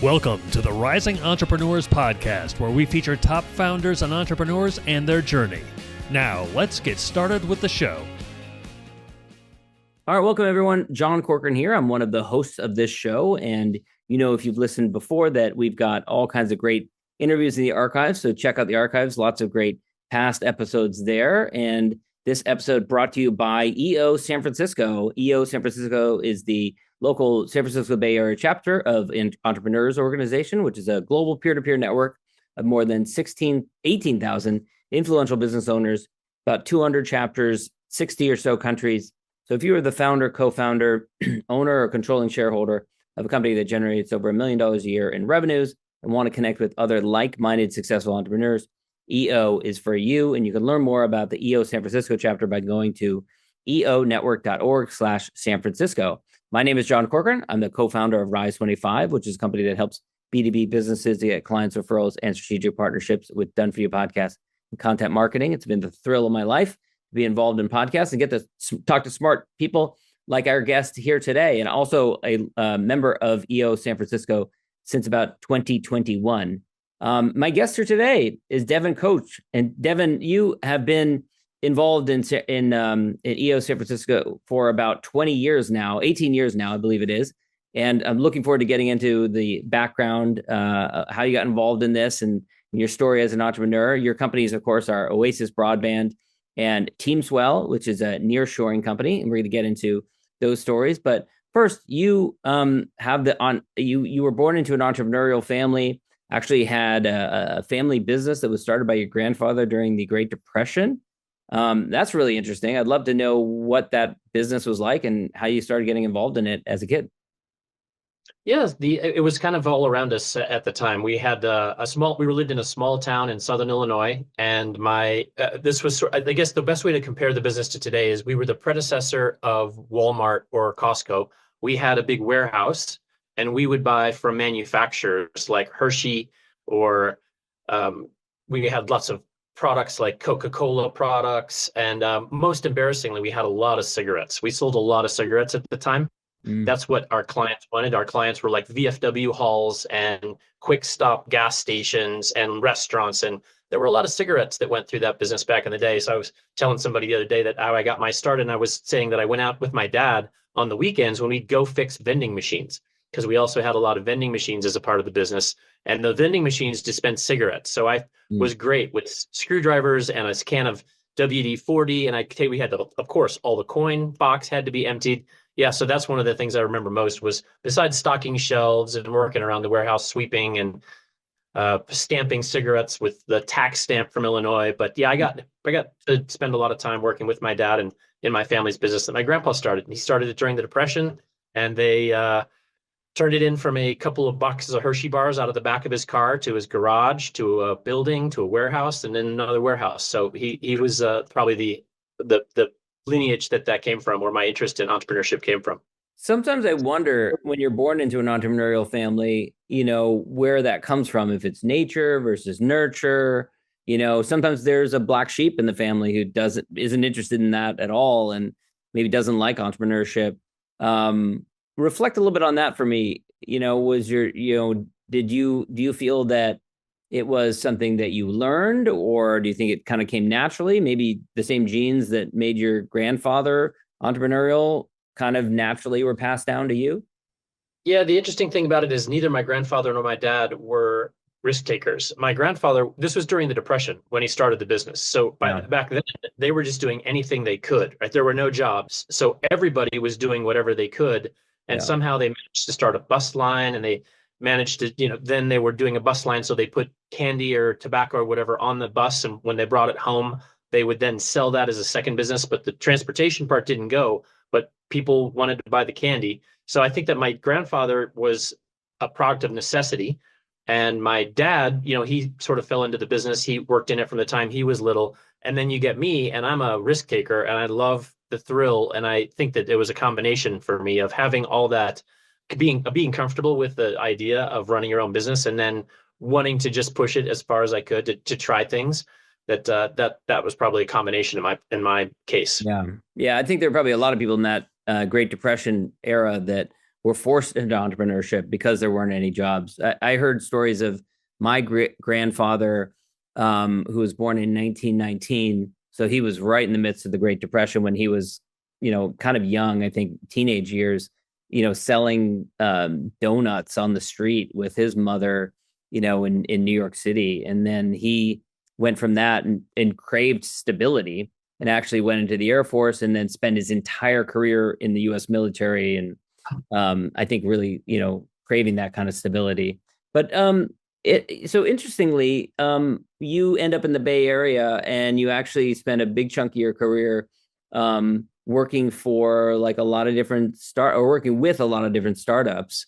Welcome to the Rising Entrepreneurs Podcast, where we feature top founders and entrepreneurs and their journey. Now, let's get started with the show. All right, welcome everyone. John Corcoran here. I'm one of the hosts of this show. And you know, if you've listened before, that we've got all kinds of great interviews in the archives. So check out the archives, lots of great past episodes there. And this episode brought to you by EO San Francisco. EO San Francisco is the local San Francisco Bay Area chapter of Entrepreneurs Organization, which is a global peer-to-peer network of more than 18,000 influential business owners, about 200 chapters, 60 or so countries. So if you are the founder, co-founder, owner, or controlling shareholder of a company that generates over $1 million a year in revenues and want to connect with other like-minded successful entrepreneurs, EO is for you. And you can learn more about the EO San Francisco chapter by going to eonetwork.org/San Francisco. My name is John Corcoran. I'm the co-founder of Rise 25, which is a company that helps B2B businesses to get clients, referrals, and strategic partnerships with done-for-you podcasts and content marketing. It's been the thrill of my life to be involved in podcasts and get to talk to smart people like our guest here today, and also a member of EO San Francisco since about 2021. My guest here today is Devin Koch. And Devin, you have been involved in EO San Francisco for about 20 years now, 18 years now, I believe it is. And I'm looking forward to getting into the background, how you got involved in this and your story as an entrepreneur. Your companies, of course, are Oasis Broadband and Teamswell, which is a nearshoring company. And we're going to get into those stories. But first, you you were born into an entrepreneurial family, actually had a family business that was started by your grandfather during the Great Depression. That's really interesting. I'd love to know what that business was like and how you started getting involved in it as a kid. Yeah, it was kind of all around us at the time. We had we lived in a small town in Southern Illinois, and this was, I guess the best way to compare the business to today is we were the predecessor of Walmart or Costco. We had a big warehouse, and we would buy from manufacturers like Hershey, or we had lots of products like Coca-Cola products. And most embarrassingly, we had a lot of cigarettes. We sold a lot of cigarettes at the time. That's what our clients wanted. Our clients were like VFW halls and quick stop gas stations and restaurants. And there were a lot of cigarettes that went through that business back in the day. So I was telling somebody the other day that how I got my start. And I was saying that I went out with my dad on the weekends when we'd go fix vending machines, because we also had a lot of vending machines as a part of the business. And the vending machines dispensed cigarettes. So I was great with screwdrivers and a can of WD-40. And we had, of course, all the coin box had to be emptied. Yeah, so that's one of the things I remember most was, besides stocking shelves and working around the warehouse, sweeping and stamping cigarettes with the tax stamp from Illinois. But yeah, I got to spend a lot of time working with my dad and in my family's business that my grandpa started. He started it during the Depression, and they turned it in from a couple of boxes of Hershey bars out of the back of his car to his garage, to a building, to a warehouse, and then another warehouse. So he was probably the lineage that came from, where my interest in entrepreneurship came from. Sometimes I wonder, when you're born into an entrepreneurial family, you know, where that comes from, if it's nature versus nurture. You know, sometimes there's a black sheep in the family who isn't interested in that at all, and maybe doesn't like entrepreneurship. Reflect a little bit on that for me. You know, do you feel that it was something that you learned, or do you think it kind of came naturally? Maybe the same genes that made your grandfather entrepreneurial kind of naturally were passed down to you? Yeah, the interesting thing about it is neither my grandfather nor my dad were risk takers. My grandfather, this was during the Depression when he started the business. So back then, they were just doing anything they could, right? There were no jobs. So everybody was doing whatever they could. And somehow they managed to start a bus line, and they managed to, then they were doing a bus line. So they put candy or tobacco or whatever on the bus. And when they brought it home, they would then sell that as a second business. But the transportation part didn't go, but people wanted to buy the candy. So I think that my grandfather was a product of necessity. And my dad, he sort of fell into the business. He worked in it from the time he was little. And then you get me, and I'm a risk taker, and I love the thrill. And I think that it was a combination for me of having all that, being comfortable with the idea of running your own business, and then wanting to just push it as far as I could to try things. That was probably a combination in my case. Yeah. I think there are probably a lot of people in that Great Depression era that were forced into entrepreneurship because there weren't any jobs. I heard stories of my grandfather, who was born in 1919. So he was right in the midst of the Great Depression when he was, kind of young, I think teenage years, selling donuts on the street with his mother, in New York City. And then he went from that and craved stability and actually went into the Air Force and then spent his entire career in the U.S. military. And I think really, craving that kind of stability. But so interestingly, you end up in the Bay Area and you actually spend a big chunk of your career working for like a lot of different working with a lot of different startups.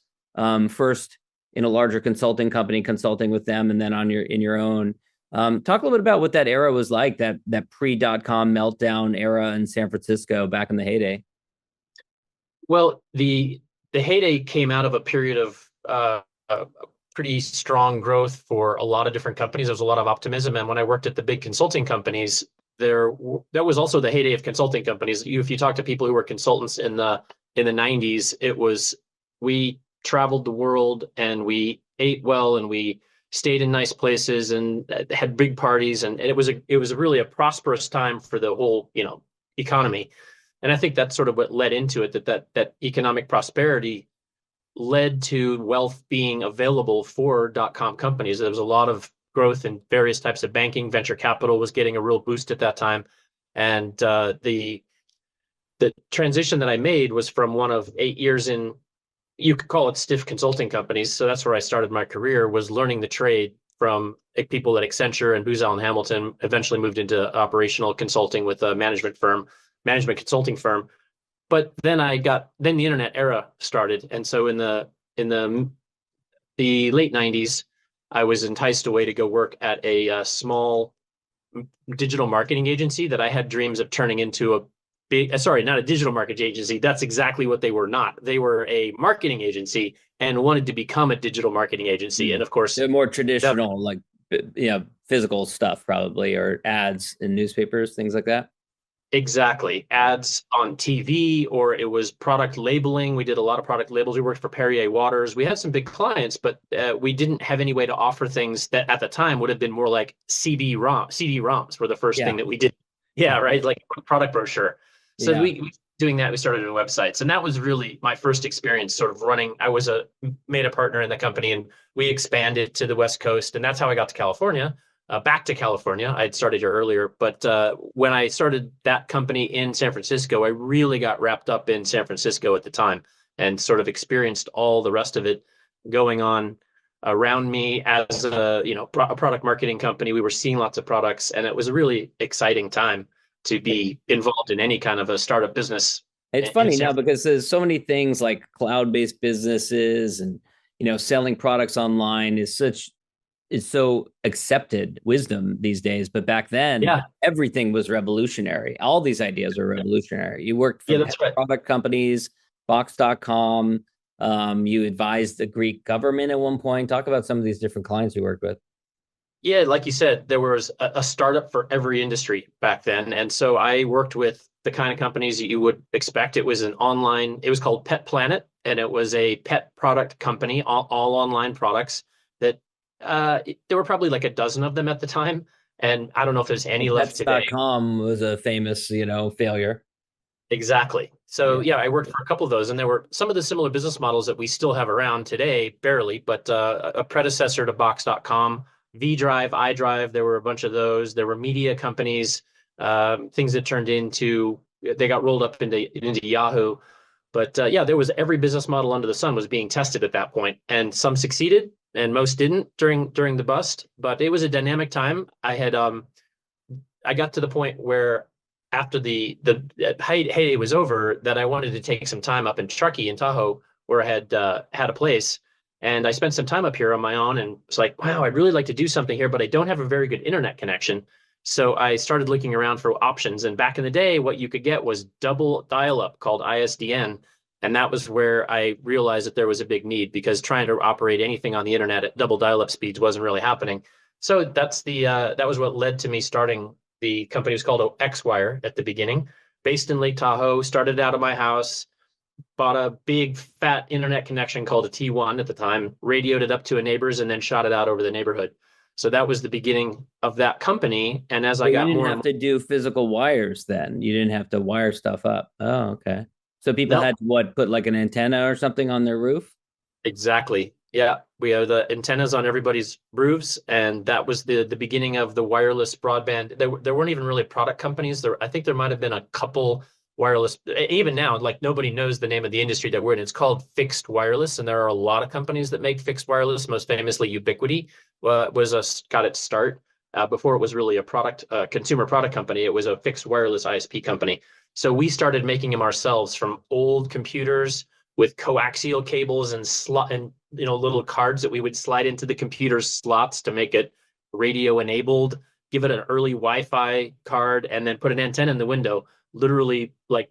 First in a larger consulting company, consulting with them, and then in your own. Talk a little bit about what that era was like, that pre-dot-com meltdown era in San Francisco back in the heyday. Well, the heyday came out of a period of pretty strong growth for a lot of different companies. There was a lot of optimism, and when I worked at the big consulting companies, that was also the heyday of consulting companies. If you talk to people who were consultants in the 90s, we traveled the world and we ate well and we stayed in nice places and had big parties, and it was really a prosperous time for the whole economy. And I think that's sort of what led into it, that economic prosperity led to wealth being available for dot-com companies. There was a lot of growth in various types of banking. Venture capital was getting a real boost at that time. And the transition that I made was from one of 8 years in, you could call it stiff consulting companies. So that's where I started my career, was learning the trade from people at Accenture and Booz Allen Hamilton. Eventually moved into operational consulting with a management consulting firm. But then the internet era started. And so in the late 90s, I was enticed away to go work at a small digital marketing agency that I had dreams of turning into a big, not a digital marketing agency. That's exactly what they were not. They were a marketing agency and wanted to become a digital marketing agency. And of course, they're more traditional, physical stuff probably, or ads in newspapers, things like that. Exactly. Ads on TV, or it was product labeling. We did a lot of product labels. We worked for Perrier Waters. We had some big clients, but we didn't have any way to offer things that at the time would have been more like CD-ROMs were the first thing that we did. Yeah, right. Like a product brochure. So we doing that, we started doing websites. And that was really my first experience sort of running. I was made a partner in the company, and we expanded to the West Coast. And that's how I got to California. Back to California. I'd started here earlier, but when I started that company in San Francisco, I really got wrapped up in San Francisco at the time and sort of experienced all the rest of it going on around me as a product marketing company. We were seeing lots of products, and it was a really exciting time to be involved in any kind of a startup business. It's funny now because there's so many things like cloud-based businesses and selling products online is so accepted wisdom these days. But back then, everything was revolutionary. All these ideas were revolutionary. You worked for product companies, Box.com. You advised the Greek government at one point. Talk about some of these different clients you worked with. Yeah, like you said, there was a startup for every industry back then. And so I worked with the kind of companies that you would expect. It was it was called Pet Planet, and it was a pet product company, all online products that there were probably like a dozen of them at the time. And I don't know if there's any left today. Pets.com was a famous, failure. Exactly. So I worked for a couple of those, and there were some of the similar business models that we still have around today, barely, but a predecessor to Box.com, V-Drive, iDrive, there were a bunch of those. There were media companies, things that they got rolled up into Yahoo. But there was every business model under the sun was being tested at that point, and some succeeded and most didn't during the bust. But it was a dynamic time. I got to the point where after the heyday was over, that I wanted to take some time up in Truckee in Tahoe, where I had a place. And I spent some time up here on my own, and it's like, wow, I'd really like to do something here, but I don't have a very good internet connection. So I started looking around for options. And back in the day, what you could get was double dial-up called ISDN. And that was where I realized that there was a big need, because trying to operate anything on the internet at double dial-up speeds wasn't really happening. So that was what led to me starting the company. It was called XWire at the beginning, based in Lake Tahoe, started out of my house, bought a big fat internet connection called a T1 at the time, radioed it up to a neighbor's, and then shot it out over the neighborhood. So that was the beginning of that company. And as I got you more, didn't have to do physical wires then. You didn't have to wire stuff up. Oh, okay. So people No. had to put like an antenna or something on their roof? Exactly. Yeah, we have the antennas on everybody's roofs, and that was the beginning of the wireless broadband. There weren't even really product companies. I think there might have been a couple wireless. Even now, like nobody knows the name of the industry that we're in. It's called fixed wireless, and there are a lot of companies that make fixed wireless. Most famously, Ubiquiti got its start before it was really a consumer product company. It was a fixed wireless ISP company. So we started making them ourselves from old computers with coaxial cables and little cards that we would slide into the computer's slots to make it radio enabled, give it an early Wi-Fi card, and then put an antenna in the window, literally like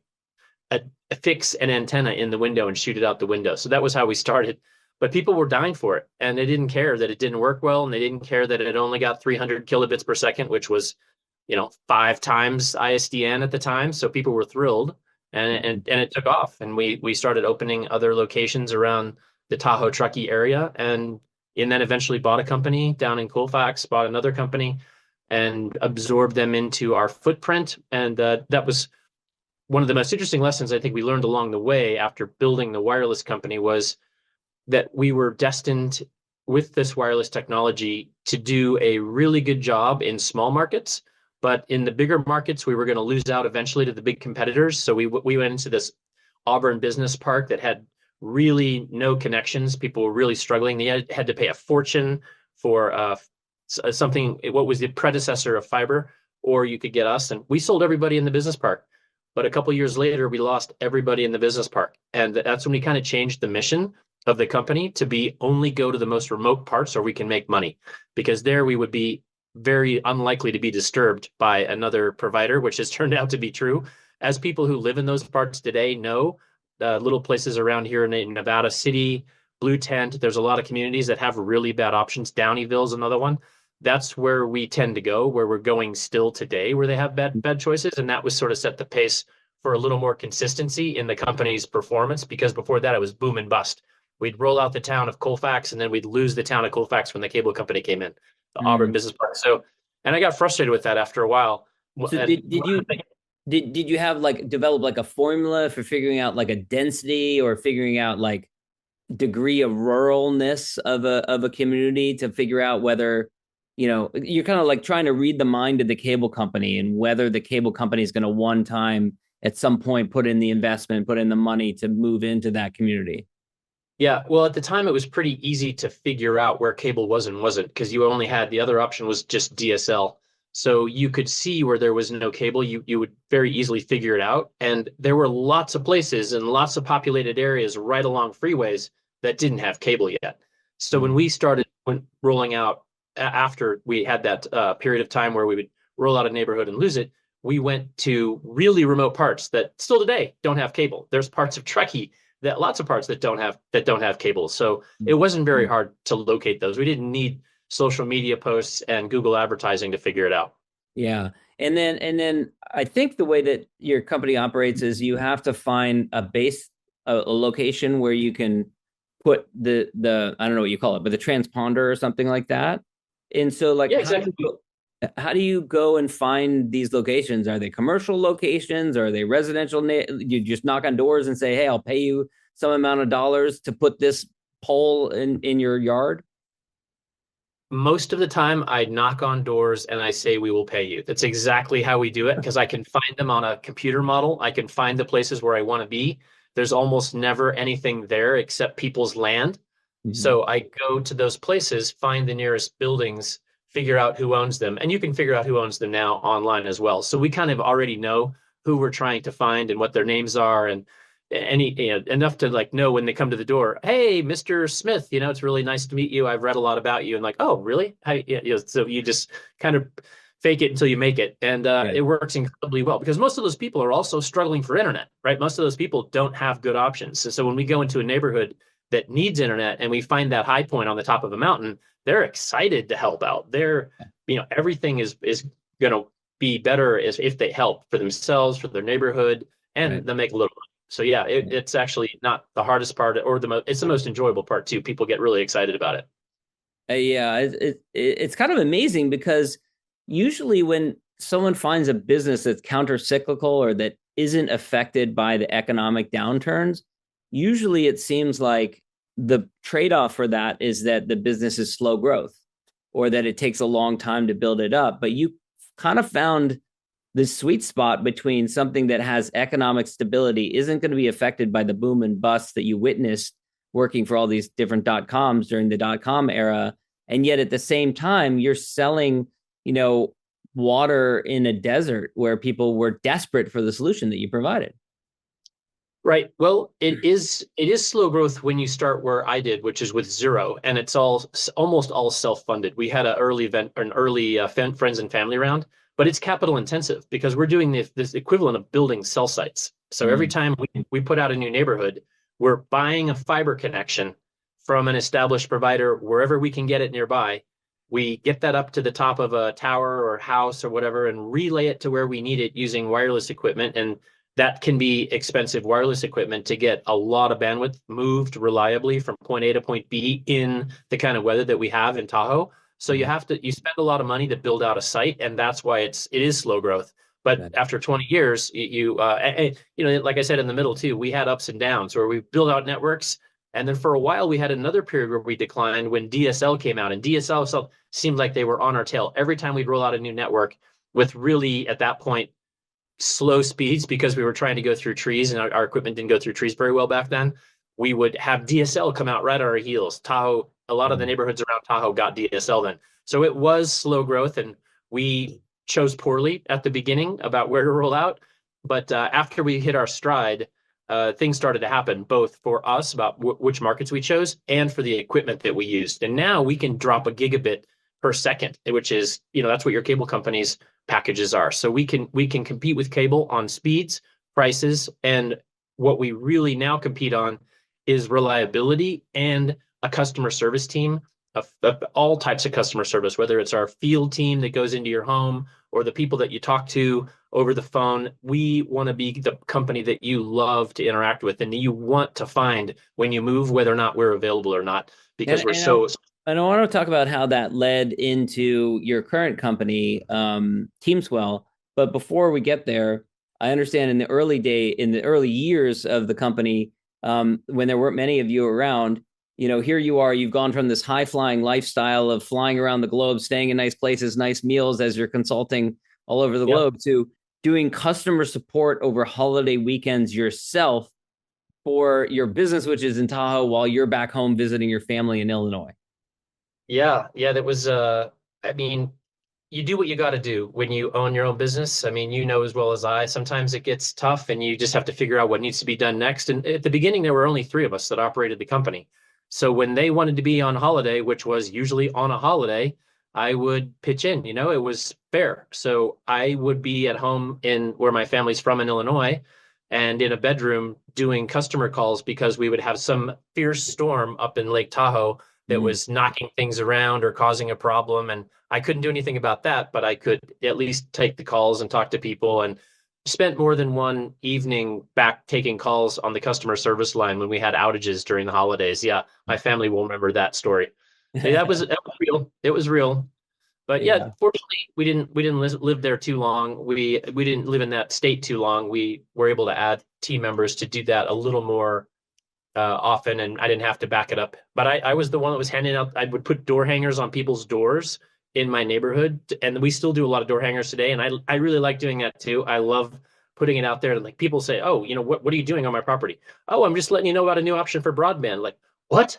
fix an antenna in the window and shoot it out the window. So that was how we started. But people were dying for it, and they didn't care that it didn't work well, and they didn't care that it only got 300 kilobits per second, which was 5 times ISDN at the time. So people were thrilled. And it took off, and we started opening other locations around the Tahoe Truckee area, and then eventually bought a company down in Colfax, bought another company, and absorbed them into our footprint. And that was one of the most interesting lessons I think we learned along the way after building the wireless company, was that we were destined with this wireless technology to do a really good job in small markets. But in the bigger markets, we were going to lose out eventually to the big competitors. So we went into this Auburn business park that had really no connections. People were really struggling. They had to pay a fortune for something, what was the predecessor of fiber, or you could get us. And we sold everybody in the business park. But a couple of years later, we lost everybody in the business park. And that's when we kind of changed the mission of the company to be only go to the most remote parts where we can make money. Because there we would be very unlikely to be disturbed by another provider, which has turned out to be true. As people who live in those parts today know, little places around here in Nevada City, Blue Tent, there's a lot of communities that have really bad options. Downeyville's another one. That's where we tend to go, where we're going still today, where they have bad choices. And that was sort of set the pace for a little more consistency in the company's performance, because before that it was boom and bust. We'd roll out the town of Colfax, and then we'd lose the town of Colfax when the cable company came in, the Auburn business park. So, and I got frustrated with that after a while. So did you have develop like a formula for figuring out like a density, or figuring out like degree of ruralness of a community, to figure out whether, you're kind of like trying to read the mind of the cable company, and whether the cable company is going to one time at some point put in the investment, put in the money to move into that community? Yeah, well, at the time, it was pretty easy to figure out where cable was and wasn't, because you only had, the other option was just DSL. So you could see where there was no cable. You would very easily figure it out. And there were lots of places and lots of populated areas right along freeways that didn't have cable yet. So when we started rolling out, after we had that period of time where we would roll out a neighborhood and lose it, we went to really remote parts that still today don't have cable. There's parts of Truckee, that lots of parts that don't have cable. So it wasn't very hard to locate those. We didn't need social media posts and Google advertising to figure it out. Yeah. And then I think the way that your company operates is you have to find a location where you can put the I don't know what you call it, but the transponder or something like that. And so like, yeah, exactly. How do you go and find these locations? Are they commercial locations? Are they residential? You just knock on doors and say, hey, I'll pay you some amount of dollars to put this pole in your yard? Most of the time, I knock on doors and I say, we will pay you. That's exactly how we do it, because I can find them on a computer model. I can find the places where I want to be. There's almost never anything there except people's land. Mm-hmm. So I go to those places, find the nearest buildings, figure out who owns them. And you can figure out who owns them now online as well. So we kind of already know who we're trying to find and what their names are, and enough to like know when they come to the door, hey, Mr. Smith, it's really nice to meet you. I've read a lot about you. And like, oh, really? So you just kind of fake it until you make it. And It works incredibly well, because most of those people are also struggling for internet, right? Most of those people don't have good options. So when we go into a neighborhood that needs internet and we find that high point on the top of a mountain, they're excited to help out. Everything is going to be better if they help for themselves, for their neighborhood, and they'll make a little money. So yeah, it's actually not the hardest part or it's the most enjoyable part too. People get really excited about it. Yeah, it's kind of amazing because usually when someone finds a business that's counter-cyclical or that isn't affected by the economic downturns, usually it seems like the trade-off for that is that the business is slow growth or that it takes a long time to build it up. But you kind of found the sweet spot between something that has economic stability, isn't going to be affected by the boom and bust that you witnessed working for all these different .coms during the .com era. And yet at the same time, you're selling, water in a desert where people were desperate for the solution that you provided. Right. Well, it is slow growth when you start where I did, which is with zero, and it's almost all self-funded. We had an early friends and family round, but it's capital intensive because we're doing this equivalent of building cell sites. So every time we put out a new neighborhood, we're buying a fiber connection from an established provider wherever we can get it nearby. We get that up to the top of a tower or house or whatever and relay it to where we need it using wireless equipment. And that can be expensive wireless equipment to get a lot of bandwidth moved reliably from point A to point B in the kind of weather that we have in Tahoe. So you spend a lot of money to build out a site, and that's why it is slow growth. But after 20 years, like I said in the middle too, we had ups and downs where we build out networks. And then for a while, we had another period where we declined when DSL came out, and DSL seemed like they were on our tail every time we'd roll out a new network with really, at that point, slow speeds because we were trying to go through trees and our equipment didn't go through trees very well back then. We would have DSL come out right on our heels. Tahoe, a lot of the neighborhoods around Tahoe got DSL then. So it was slow growth, and we chose poorly at the beginning about where to roll out. But after we hit our stride, things started to happen both for us about which markets we chose and for the equipment that we used. And now we can drop a gigabit per second, which is, that's what your cable companies packages are. So we can compete with cable on speeds, prices, and what we really now compete on is reliability and a customer service team of all types of customer service, whether it's our field team that goes into your home or the people that you talk to over the phone. We want to be the company that you love to interact with and that you want to find when you move, whether or not we're available or not, because And I want to talk about how that led into your current company, Teamswell. But before we get there, I understand in the early years of the company, when there weren't many of you around, here you are, you've gone from this high flying lifestyle of flying around the globe, staying in nice places, nice meals as you're consulting all over the globe, to doing customer support over holiday weekends yourself for your business, which is in Tahoe, while you're back home visiting your family in Illinois. Yeah, that was, you do what you got to do when you own your own business. As well as I, sometimes it gets tough and you just have to figure out what needs to be done next. And at the beginning, there were only 3 of us that operated the company. So when they wanted to be on holiday, which was usually on a holiday, I would pitch in, it was fair. So I would be at home in where my family's from in Illinois and in a bedroom doing customer calls because we would have some fierce storm up in Lake Tahoe that was knocking things around or causing a problem. And I couldn't do anything about that, but I could at least take the calls and talk to people, and spent more than one evening back taking calls on the customer service line when we had outages during the holidays. Yeah, my family will remember that story. That was real. It was real. But fortunately, we didn't live there too long. We didn't live in that state too long. We were able to add team members to do that a little more often, and I didn't have to back it up. But I was the one that was handing out. I would put door hangers on people's doors in my neighborhood, and we still do a lot of door hangers today. And I really like doing that too. I love putting it out there. Like, people say, "Oh, what are you doing on my property?" "Oh, I'm just letting you know about a new option for broadband." Like, what?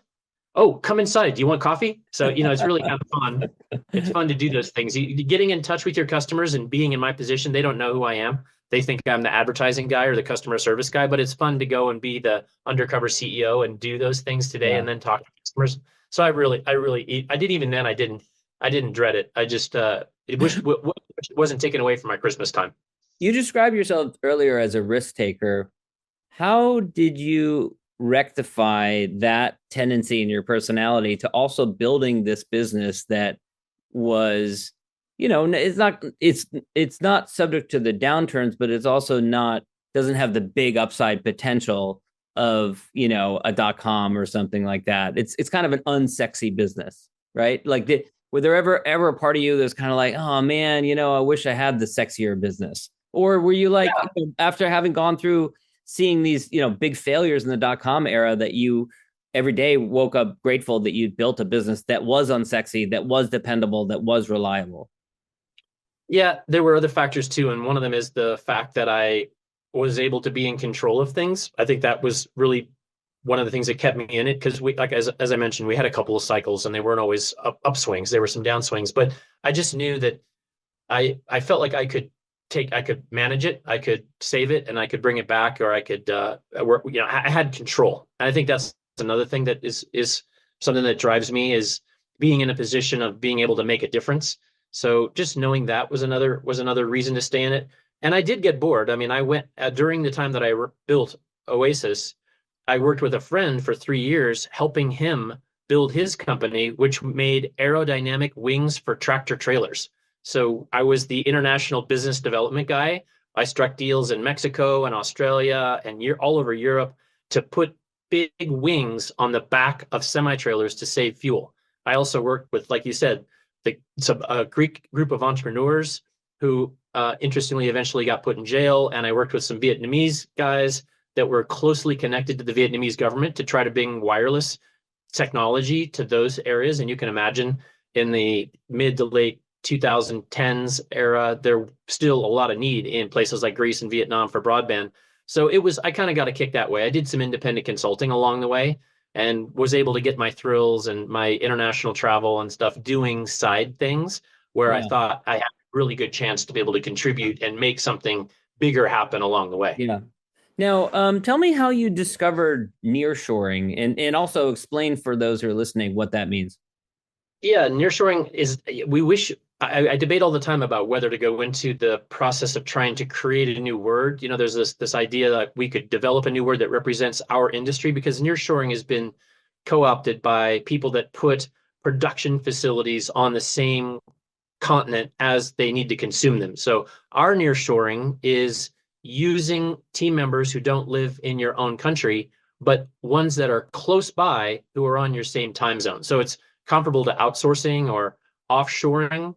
"Oh, come inside. Do you want coffee?" So, it's really kind of fun. It's fun to do those things. Getting in touch with your customers and being in my position, they don't know who I am. They think I'm the advertising guy or the customer service guy, but it's fun to go and be the undercover CEO and do those things today and then talk to customers. So I did. Even then, I didn't dread it. I just, it wasn't taken away from my Christmas time. You described yourself earlier as a risk taker. How did you rectify that tendency in your personality to also building this business that was, it's not subject to the downturns, but it's also not doesn't have the big upside potential of, you know, a .com or something like that. It's kind of an unsexy business, right? Like, were there ever a part of you that's kind of like, oh man, you know, I wish I had the sexier business? Or were you like, after having gone through seeing these, you know, big failures in the .com era, that you every day woke up grateful that you'd built a business that was unsexy, that was dependable, that was reliable? Yeah, there were other factors too, and one of them is the fact that I was able to be in control of things. I think that was really one of the things that kept me in it, because we, like, as I mentioned, we had a couple of cycles and they weren't always upswings. There were some downswings, but I just knew that I felt like I could manage it, I could save it, and I could bring it back, or I could work. You know, I had control, and I think that's another thing that is something that drives me, is being in a position of being able to make a difference. So just knowing that was another reason to stay in it. And I did get bored. I mean, I went during the time that I built Oasis, I worked with a friend for 3 years, helping him build his company, which made aerodynamic wings for tractor trailers. So I was the international business development guy. I struck deals in Mexico and Australia and all over Europe to put big wings on the back of semi-trailers to save fuel. I also worked with, like you said, a Greek group of entrepreneurs who, interestingly, eventually got put in jail. And I worked with some Vietnamese guys that were closely connected to the Vietnamese government to try to bring wireless technology to those areas. And you can imagine, in the mid to late 2010s era, there still a lot of need in places like Greece and Vietnam for broadband. So I kind of got a kick that way. I did some independent consulting along the way, and was able to get my thrills and my international travel and stuff doing side things where I thought I had a really good chance to be able to contribute and make something bigger happen along the way. Yeah. Now, tell me how you discovered nearshoring, and also explain for those who are listening what that means. Yeah, nearshoring is, I debate all the time about whether to go into the process of trying to create a new word. You know, there's this idea that we could develop a new word that represents our industry, because nearshoring has been co-opted by people that put production facilities on the same continent as they need to consume them. So our nearshoring is using team members who don't live in your own country, but ones that are close by who are on your same time zone. So it's comparable to outsourcing or offshoring.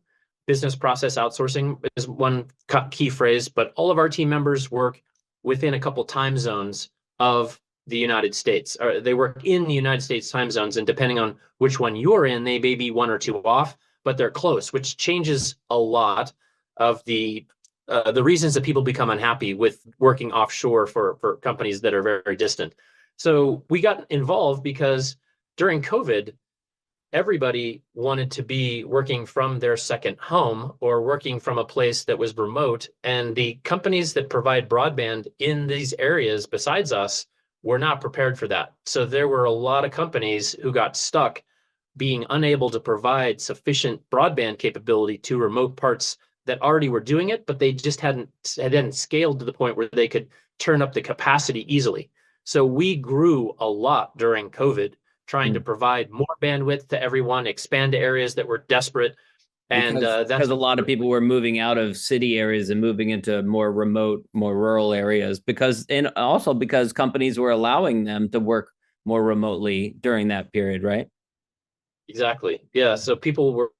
Business process outsourcing is one key phrase, but all of our team members work within a couple time zones of the United States, or they work in the United States time zones. And depending on which one you're in, they may be 1 or 2 off, but they're close, which changes a lot of the reasons that people become unhappy with working offshore for companies that are very, very distant. So we got involved because during COVID, everybody wanted to be working from their second home or working from a place that was remote. And the companies that provide broadband in these areas besides us were not prepared for that. So there were a lot of companies who got stuck being unable to provide sufficient broadband capability to remote parts that already were doing it, but they just hadn't scaled to the point where they could turn up the capacity easily. So we grew a lot during COVID, trying to provide more bandwidth to everyone, expand to areas that were desperate. And that's because a lot of people were moving out of city areas and moving into more remote, more rural areas, and also because companies were allowing them to work more remotely during that period, right? Exactly. Yeah. So people were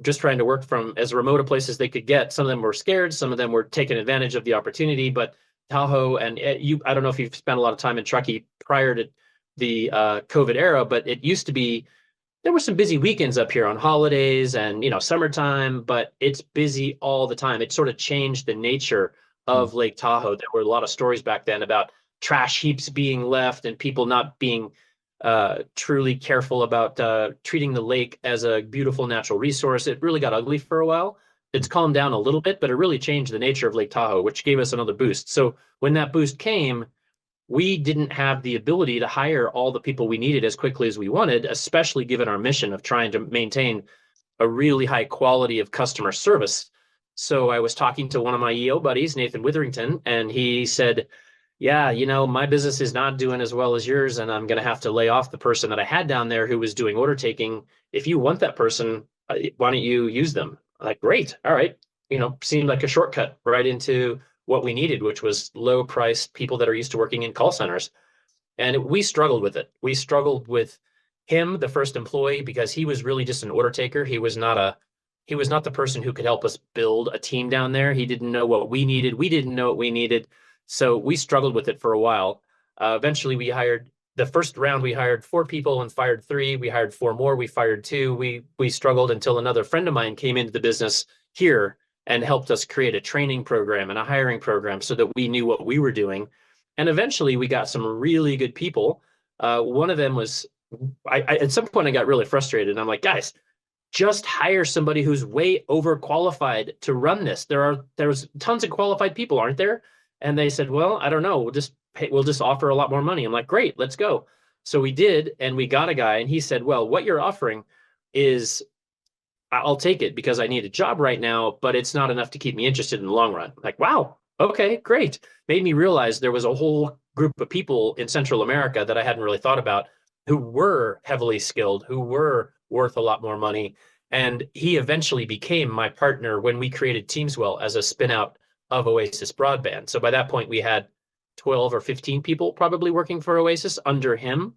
just trying to work from as remote a place as they could get. Some of them were scared. Some of them were taking advantage of the opportunity. But Tahoe and I don't know if you've spent a lot of time in Truckee prior to the COVID era, but it used to be, there were some busy weekends up here on holidays and, you know, summertime, but it's busy all the time. It sort of changed the nature of Lake Tahoe. There were a lot of stories back then about trash heaps being left and people not being truly careful about treating the lake as a beautiful natural resource. It really got ugly for a while. It's calmed down a little bit, but it really changed the nature of Lake Tahoe, which gave us another boost. So when that boost came, we didn't have the ability to hire all the people we needed as quickly as we wanted, especially given our mission of trying to maintain a really high quality of customer service. So I was talking to one of my EO buddies, Nathan Witherington, and he said, yeah, you know, my business is not doing as well as yours, and I'm going to have to lay off the person that I had down there who was doing order taking. If you want that person, why don't you use them? I'm like, great. All right. You know, seemed like a shortcut right into what we needed, which was low priced people that are used to working in call centers. And we struggled with it. We struggled with him, the first employee, because he was really just an order taker. He was not the person who could help us build a team down there. He didn't know what we needed. We didn't know what we needed. So we struggled with it for a while. Eventually the first round, we hired 4 people and fired 3. We hired 4 more. We fired 2. We struggled until another friend of mine came into the business here and helped us create a training program and a hiring program so that we knew what we were doing. And eventually we got some really good people. One of them was, at some point I got really frustrated, and I'm like, guys, just hire somebody who's way overqualified to run this. There's tons of qualified people, aren't there? And they said, well, I don't know. We'll just offer a lot more money. I'm like, great, let's go. So we did, and we got a guy, and he said, well, what you're offering is, I'll take it because I need a job right now, but it's not enough to keep me interested in the long run. I'm like, wow, okay, great. Made me realize there was a whole group of people in Central America that I hadn't really thought about who were heavily skilled, who were worth a lot more money. And he eventually became my partner when we created Teamswell as a spinout of Oasis Broadband. So by that point, we had 12 or 15 people probably working for Oasis under him.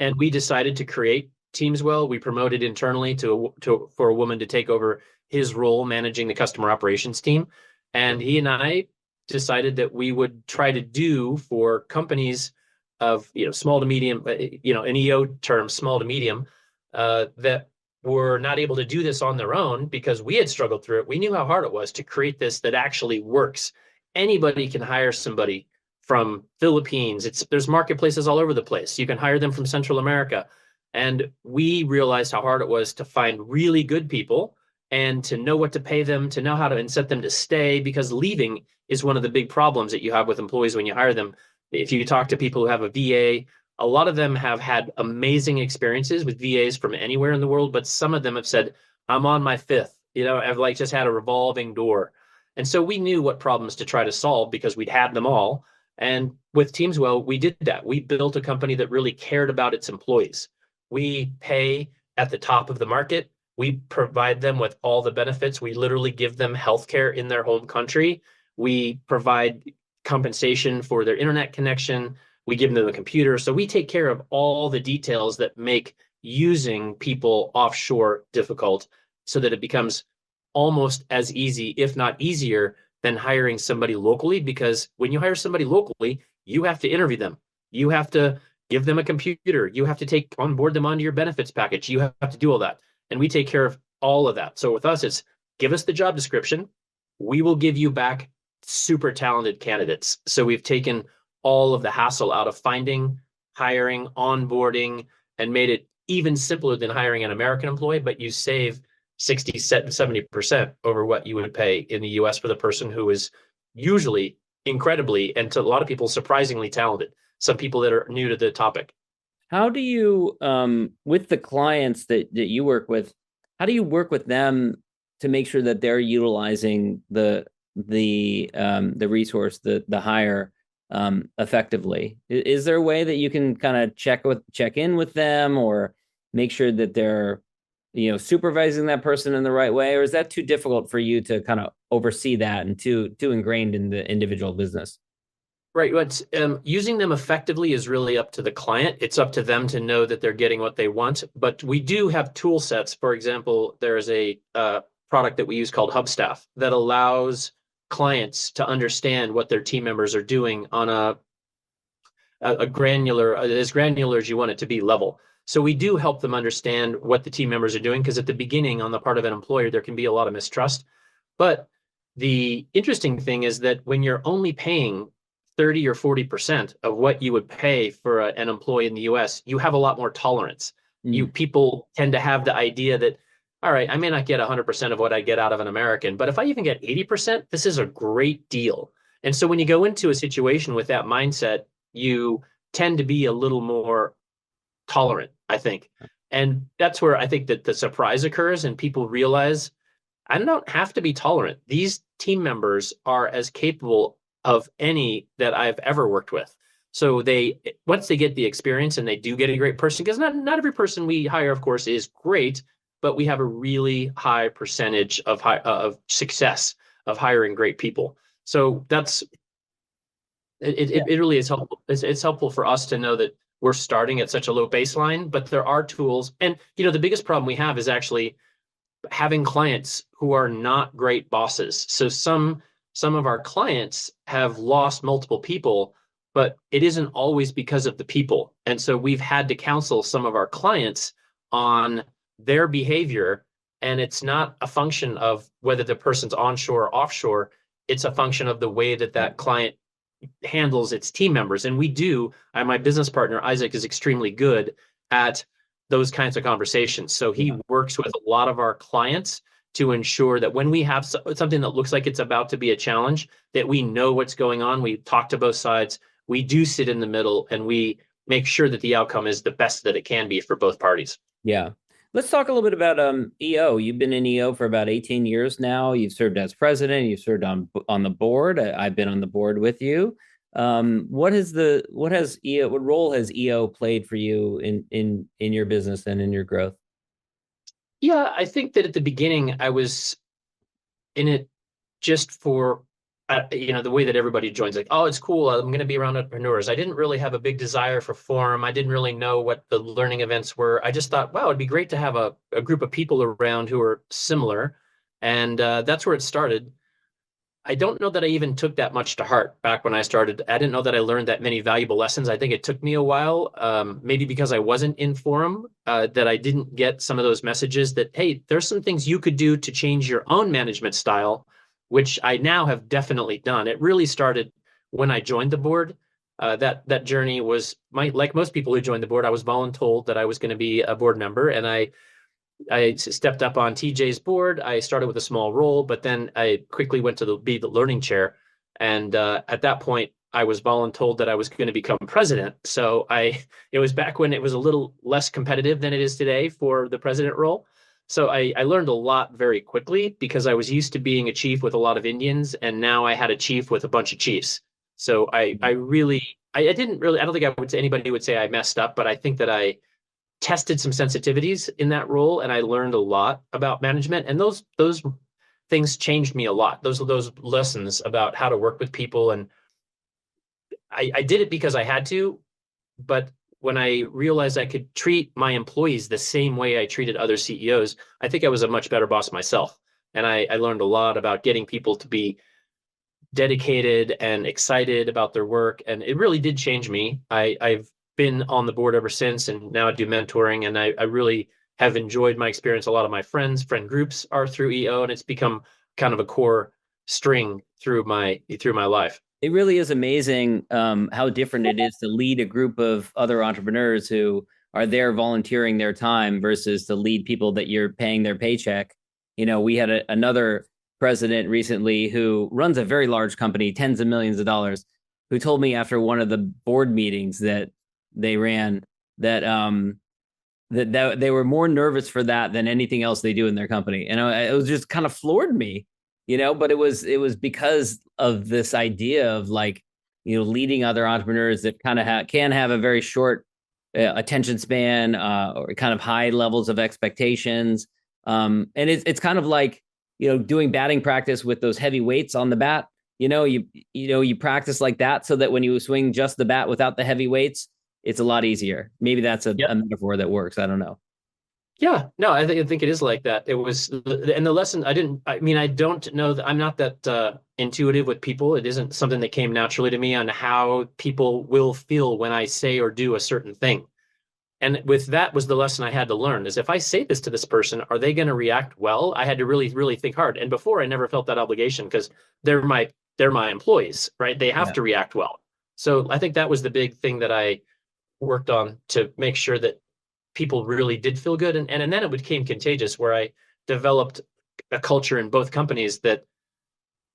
And we decided to create Teamswell. We promoted internally for a woman to take over his role managing the customer operations team. And he and I decided that we would try to do for companies of small to medium, in EO terms, small to medium, that were not able to do this on their own because we had struggled through it. We knew how hard it was to create this that actually works. Anybody can hire somebody from Philippines. There's marketplaces all over the place. You can hire them from Central America. And we realized how hard it was to find really good people and to know what to pay them, to know how to incent them to stay, because leaving is one of the big problems that you have with employees when you hire them. If you talk to people who have a VA, a lot of them have had amazing experiences with VAs from anywhere in the world, but some of them have said, I'm on my 5th, I've just had a revolving door. And so we knew what problems to try to solve because we'd had them all. And with Teamswell, we did that. We built a company that really cared about its employees. We pay at the top of the market. We provide them with all the benefits. We literally give them healthcare in their home country. We provide compensation for their internet connection. We give them a computer. So we take care of all the details that make using people offshore difficult so that it becomes almost as easy, if not easier, than hiring somebody locally. Because when you hire somebody locally, you have to interview them. You have to give them a computer. You have to onboard them onto your benefits package. You have to do all that. And we take care of all of that. So with us, it's give us the job description. We will give you back super talented candidates. So we've taken all of the hassle out of finding, hiring, onboarding, and made it even simpler than hiring an American employee, but you save 60, 70% over what you would pay in the US for the person who is usually incredibly, and to a lot of people, surprisingly talented. Some people that are new to the topic. How do you, with the clients that you work with, how do you work with them to make sure that they're utilizing the resource, the hire, effectively? Is there a way that you can kind of check in with them or make sure that they're, supervising that person in the right way? Or is that too difficult for you to kind of oversee that and too ingrained in the individual business? Right. But using them effectively is really up to the client. It's up to them to know that they're getting what they want. But we do have tool sets. For example, there's a product that we use called Hubstaff that allows clients to understand what their team members are doing on a granular, as granular as you want it to be level. So we do help them understand what the team members are doing, because at the beginning, on the part of an employer, there can be a lot of mistrust. But the interesting thing is that when you're only paying 30 or 40% of what you would pay for an employee in the US, you have a lot more tolerance. People tend to have the idea that, all right, I may not get 100% of what I get out of an American, but if I even get 80%, this is a great deal. And so when you go into a situation with that mindset, you tend to be a little more tolerant, I think. And that's where I think that the surprise occurs and people realize, I don't have to be tolerant. These team members are as capable of any that I've ever worked with. So once they get the experience and they do get a great person, because not every person we hire, of course, is great, but we have a really high percentage of success of hiring great people. So it really is helpful. It's helpful for us to know that we're starting at such a low baseline, but there are tools. And, the biggest problem we have is actually having clients who are not great bosses. So some of our clients have lost multiple people, but it isn't always because of the people. And so we've had to counsel some of our clients on their behavior. And it's not a function of whether the person's onshore or offshore. It's a function of the way that client handles its team members. And my business partner, Isaac, is extremely good at those kinds of conversations. So he works with a lot of our clients to ensure that when we have something that looks like it's about to be a challenge, that we know what's going on. We talk to both sides. We do sit in the middle, and we make sure that the outcome is the best that it can be for both parties. Yeah. Let's talk a little bit about EO. You've been in EO for about 18 years now. You've served as president. You've served on the board. I've been on the board with you. What role has EO played for you in your business and in your growth? Yeah, I think that at the beginning I was in it just for the way that everybody joins, like, oh, it's cool, I'm going to be around entrepreneurs. I didn't really have a big desire for forum. I didn't really know what the learning events were. I just thought, wow, it'd be great to have a group of people around who are similar. And that's where it started. I don't know that I even took that much to heart back when I started. I didn't know that I learned that many valuable lessons. I think it took me a while, maybe because I wasn't in forum, that I didn't get some of those messages that, hey, there's some things you could do to change your own management style, which I now have definitely done. It really started when I joined the board. That journey was like most people who joined the board, I was voluntold that I was going to be a board member, and I stepped up on TJ's board. I started with a small role, but then I quickly went to be the learning chair. And at that point, I was voluntold that I was going to become president. So it was back when it was a little less competitive than it is today for the president role. So I learned a lot very quickly because I was used to being a chief with a lot of Indians, and now I had a chief with a bunch of chiefs. So I didn't really, I don't think anybody would say I messed up, but I think that I tested some sensitivities in that role, and I learned a lot about management. And those things changed me a lot. Those lessons about how to work with people, and I did it because I had to. But when I realized I could treat my employees the same way I treated other CEOs, I think I was a much better boss myself. And I learned a lot about getting people to be dedicated and excited about their work. And it really did change me. I've been on the board ever since, and now I do mentoring, and I really have enjoyed my experience. A lot of my friend groups are through EO, and it's become kind of a core string through my life. It really is amazing how different it is to lead a group of other entrepreneurs who are there volunteering their time versus to lead people that you're paying their paycheck. We had another president recently who runs a very large company, tens of millions of dollars, who told me after one of the board meetings that they ran that that they were more nervous for that than anything else they do in their company. And it was just kind of floored me, but it was because of this idea of leading other entrepreneurs that kind of can have a very short attention span or kind of high levels of expectations. And it's kind of like, doing batting practice with those heavy weights on the bat. You practice like that so that when you swing just the bat without the heavy weights, it's a lot easier. Maybe that's a metaphor that works. I don't know. Yeah, no, I think it is like that. It was, and the lesson, I don't know that I'm not that intuitive with people. It isn't something that came naturally to me on how people will feel when I say or do a certain thing. And with that was the lesson I had to learn, is if I say this to this person, are they going to react well? I had to really, really think hard. And before, I never felt that obligation because they're my employees, right? They have to react well. So I think that was the big thing that I worked on to make sure that people really did feel good. And then it became contagious, where I developed a culture in both companies that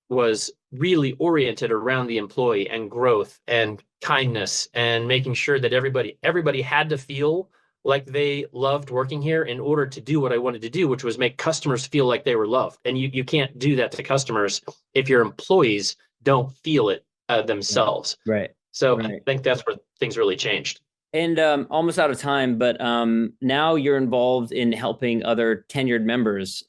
was really oriented around the employee and growth and kindness, and making sure that everybody had to feel like they loved working here in order to do what I wanted to do, which was make customers feel like they were loved. And you can't do that to customers if your employees don't feel it themselves. Right. So I think that's where things really changed. And almost out of time, but now you're involved in helping other tenured members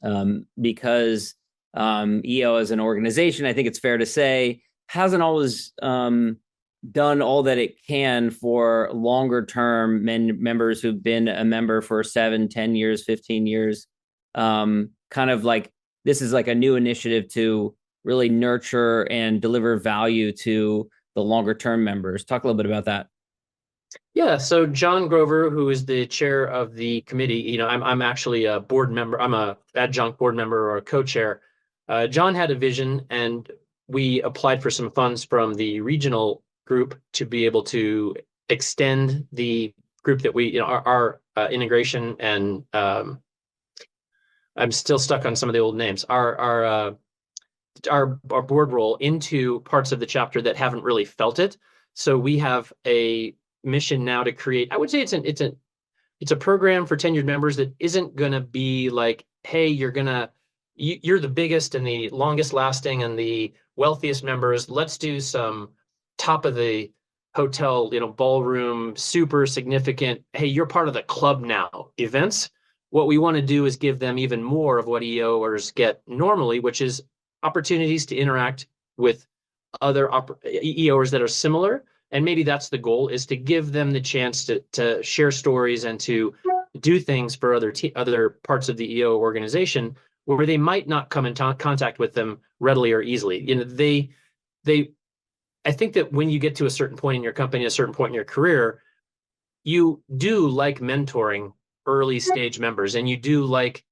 because EO as an organization, I think it's fair to say, hasn't always done all that it can for longer term members who've been a member for 7, 10 years, 15 years. Kind of like this is like a new initiative to really nurture and deliver value to the longer term members. Talk a little bit about that. Yeah, so John Grover, who is the chair of the committee, I'm actually a board member. I'm a adjunct board member or a co-chair. John had a vision, and we applied for some funds from the regional group to be able to extend the group that we, our integration and I'm still stuck on some of the old names. Our board role into parts of the chapter that haven't really felt it. So we have a mission now to create. I would say it's a program for tenured members that isn't going to be like, hey, you're the biggest and the longest lasting and the wealthiest members. Let's do some top of the hotel, ballroom, super significant. Hey, you're part of the club now events. What we want to do is give them even more of what EOers get normally, which is opportunities to interact with other EOers that are similar. And maybe that's the goal, is to give them the chance to share stories and to do things for other parts of the EO organization where they might not come in contact with them readily or easily. I think that when you get to a certain point in your company, a certain point in your career, you do like mentoring early stage members, and you do like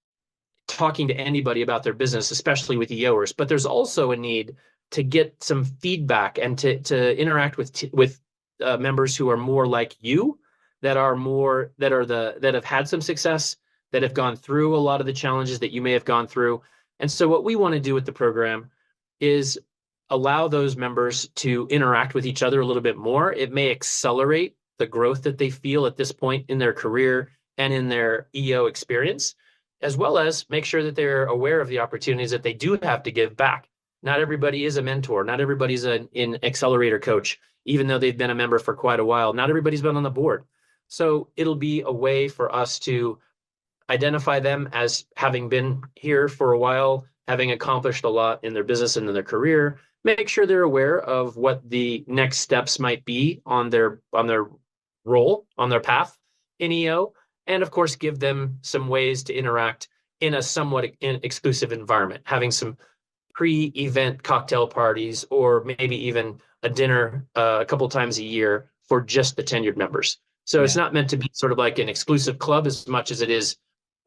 talking to anybody about their business, especially with EOers. But there's also a need to get some feedback and to interact with members who are more like you, that have had some success, that have gone through a lot of the challenges that you may have gone through. And so what we want to do with the program is allow those members to interact with each other a little bit more. It may accelerate the growth that they feel at this point in their career and in their EO experience, as well as make sure that they're aware of the opportunities that they do have to give back. Not everybody is a mentor. Not everybody's an accelerator coach, even though they've been a member for quite a while. Not everybody's been on the board. So it'll be a way for us to identify them as having been here for a while, having accomplished a lot in their business and in their career, make sure they're aware of what the next steps might be on their role, on their path in EO, and of course, give them some ways to interact in a somewhat exclusive environment, having some pre-event cocktail parties, or maybe even a dinner a couple times a year for just the tenured members. So It's not meant to be sort of like an exclusive club as much as it is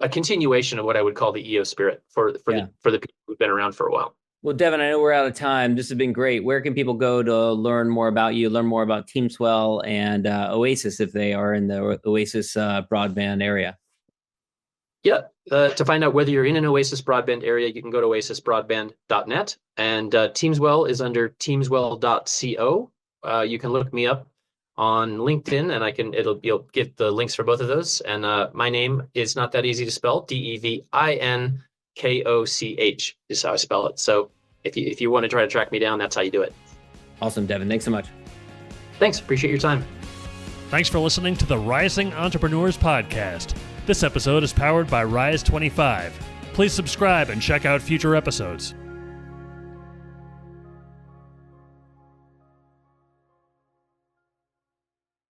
a continuation of what I would call the EO spirit for the people who've been around for a while. Well, Devin, I know we're out of time. This has been great. Where can people go to learn more about you, learn more about Teamswell and Oasis if they are in the Oasis broadband area? Yeah. To find out whether you're in an Oasis broadband area, you can go to oasisbroadband.net, and Teamswell is under teamswell.co. You can look me up on LinkedIn, and you'll get the links for both of those. And my name is not that easy to spell. DevinKoch is how I spell it. So if you want to try to track me down, that's how you do it. Awesome, Devin. Thanks so much. Thanks. Appreciate your time. Thanks for listening to the Rising Entrepreneurs Podcast. This episode is powered by Rise 25. Please subscribe and check out future episodes.